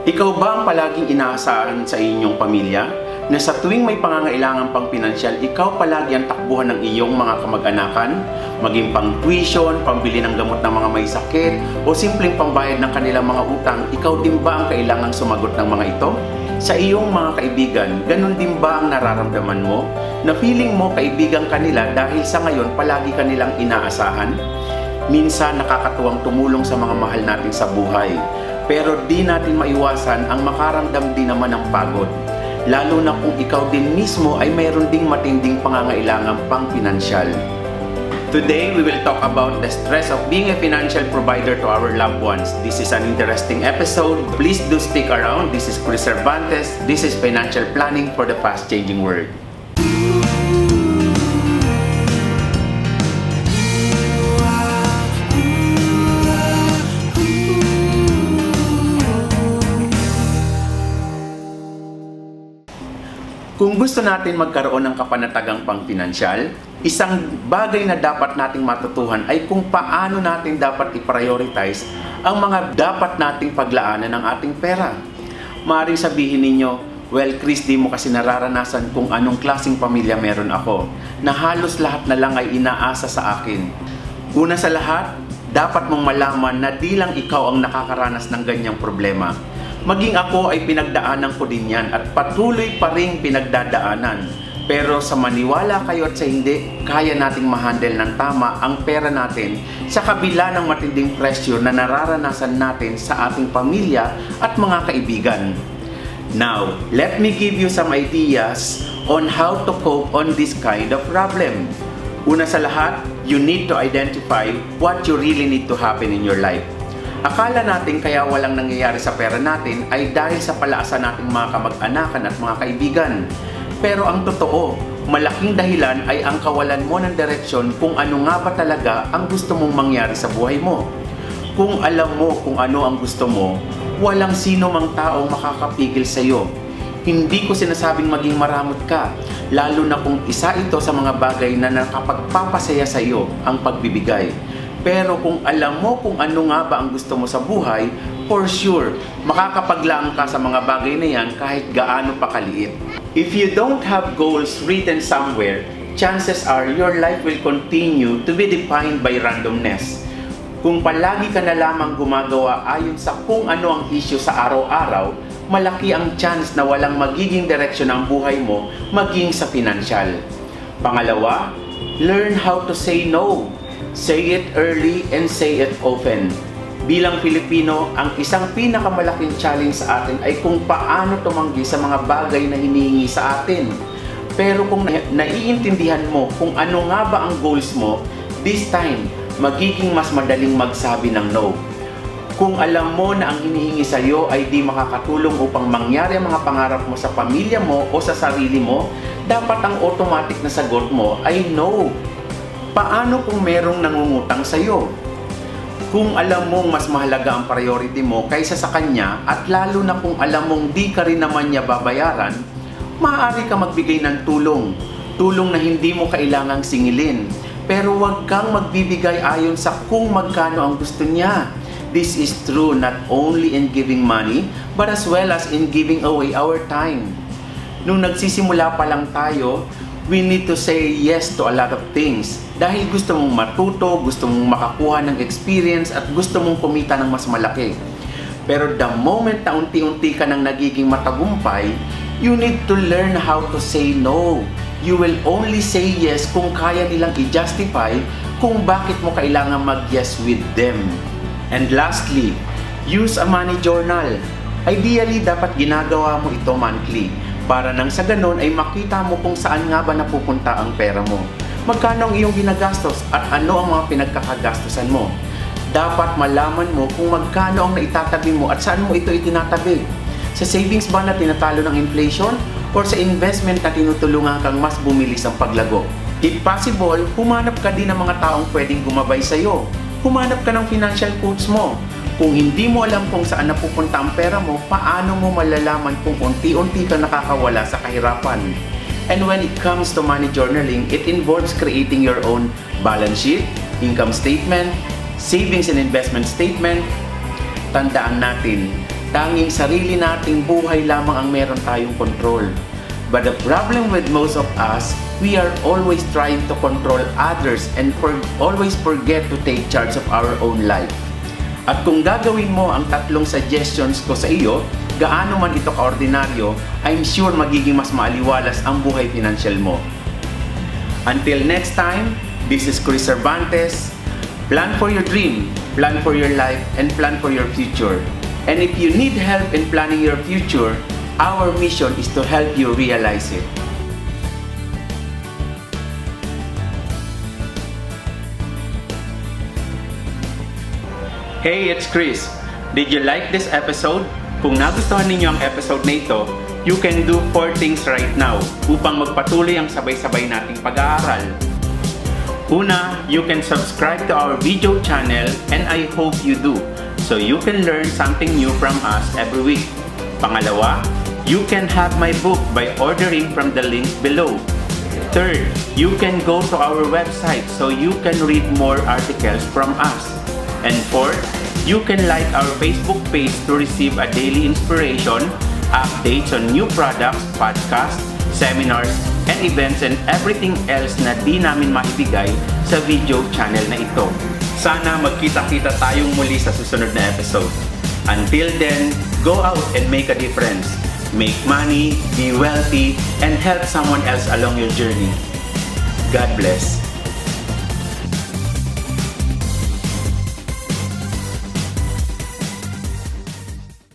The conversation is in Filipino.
Ikaw ba ang palaging inaasahan sa inyong pamilya? Na sa tuwing may pangangailangan pang pinansyal, ikaw palagi ang takbuhan ng iyong mga kamag-anakan? Maging pang tuition, pambili ng gamot ng mga may sakit, o simpleng pambayad ng kanilang mga utang, ikaw din ba ang kailangang sumagot ng mga ito? Sa iyong mga kaibigan, ganun din ba ang nararamdaman mo? Na feeling mo kaibigan kanila dahil sa ngayon palagi kanilang inaasahan? Minsan nakakatuwang tumulong sa mga mahal natin sa buhay. Pero di natin maiwasan ang makaramdam din naman ng pagod. Lalo na kung ikaw din mismo ay mayroon ding matinding pangangailangan pang pinansyal. Today, we will talk about the stress of being a financial provider to our loved ones. This is an interesting episode. Please do stick around. This is Chris Cervantes. This is Financial Planning for the Fast-Changing World. Kung gusto natin magkaroon ng kapanatagang pang-pinansyal, isang bagay na dapat nating matutuhan ay kung paano natin dapat i-prioritize ang mga dapat nating paglaanan ng ating pera. Maaaring sabihin ninyo, well Chris, di mo kasi nararanasan kung anong klaseng pamilya meron ako, na halos lahat na lang ay inaasa sa akin. Una sa lahat, dapat mong malaman na di lang ikaw ang nakakaranas ng ganyang problema. Maging ako ay pinagdaanan ko din yan at patuloy pa rin pinagdadaanan. Pero sa maniwala kayo at sa hindi, kaya nating ma-handle ng tama ang pera natin sa kabila ng matinding pressure na nararanasan natin sa ating pamilya at mga kaibigan. Now, let me give you some ideas on how to cope on this kind of problem. Una sa lahat, you need to identify what you really need to happen in your life. Akala natin kaya walang nangyayari sa pera natin ay dahil sa palaasa nating mga kamag-anakan at mga kaibigan. Pero ang totoo, malaking dahilan ay ang kawalan mo ng direksyon kung ano nga ba talaga ang gusto mong mangyari sa buhay mo. Kung alam mo kung ano ang gusto mo, walang sino mang taong makakapigil sa iyo. Hindi ko sinasabing maging maramot ka, lalo na kung isa ito sa mga bagay na nakapagpapasaya sa iyo ang pagbibigay. Pero kung alam mo kung ano nga ba ang gusto mo sa buhay, for sure, makakapaglaan ka sa mga bagay na yan kahit gaano pa kaliit. If you don't have goals written somewhere, chances are your life will continue to be defined by randomness. Kung palagi ka na lamang gumagawa ayon sa kung ano ang issue sa araw-araw, malaki ang chance na walang magiging direksyon ang buhay mo maging sa pinansyal. Pangalawa, learn how to say no. Say it early and say it often. Bilang Pilipino, ang isang pinakamalaking challenge sa atin ay kung paano tumanggi sa mga bagay na hinihingi sa atin. Pero kung naiintindihan mo kung ano nga ba ang goals mo, this time, magiging mas madaling magsabi ng no. Kung alam mo na ang hinihingi sa iyo ay di makakatulong upang mangyari ang mga pangarap mo sa pamilya mo o sa sarili mo, dapat ang automatic na sagot mo ay no. Paano kung merong nangungutang sa iyo? Kung alam mong mas mahalaga ang priority mo kaysa sa kanya at lalo na kung alam mong di ka rin naman niya babayaran, maaari ka magbigay ng tulong. Tulong na hindi mo kailangang singilin. Pero huwag kang magbibigay ayon sa kung magkano ang gusto niya. This is true not only in giving money, but as well as in giving away our time. Nung nagsisimula pa lang tayo, we need to say yes to a lot of things. Dahil gusto mong matuto, gusto mong makakuha ng experience, at gusto mong kumita ng mas malaki. Pero the moment na unti-unti ka nang nagiging matagumpay, you need to learn how to say no. You will only say yes kung kaya nilang i-justify kung bakit mo kailangan mag-yes with them. And lastly, use a money journal. Ideally, dapat ginagawa mo ito monthly. Para nang sa ganon ay makita mo kung saan nga ba napupunta ang pera mo. Magkano ang iyong ginagastos at ano ang mga pinagkakagastusan mo. Dapat malaman mo kung magkano ang naitatabi mo at saan mo ito itinatabi. Sa savings ba na tinatalo ng inflation or sa investment na tinutulungan kang mas bumilis ang paglago? If possible, humanap ka din ng mga taong pwedeng gumabay sa iyo. Humanap ka ng financial coach mo. Kung hindi mo alam kung saan napupunta ang pera mo, paano mo malalaman kung unti-unti ka nakakawala sa kahirapan? And when it comes to money journaling, it involves creating your own balance sheet, income statement, savings and investment statement. Tandaan natin, Tanging sarili nating buhay lamang ang meron tayong control. But the problem with most of us, we are always trying to control others and always forget to take charge of our own life. At kung gagawin mo ang tatlong suggestions ko sa iyo, gaano man ito kaordinaryo, I'm sure magiging mas maaliwalas ang buhay financial mo. Until next time, this is Chris Cervantes. Plan for your dream, plan for your life, and plan for your future. And if you need help in planning your future, our mission is to help you realize it. Hey, it's Chris. Did you like this episode? Kung nagustuhan ninyo ang episode na ito, you can do 4 things right now upang magpatuloy ang sabay-sabay nating pag-aaral. Una, you can subscribe to our video channel and I hope you do, so you can learn something new from us every week. Pangalawa, you can have my book by ordering from the link below. Third, you can go to our website so you can read more articles from us. And fourth, you can like our Facebook page to receive a daily inspiration, updates on new products, podcasts, seminars, and events and everything else na di namin maibigay sa video channel na ito. Sana magkita-kita tayong muli sa susunod na episode. Until then, go out and make a difference. Make money, be wealthy, and help someone else along your journey. God bless.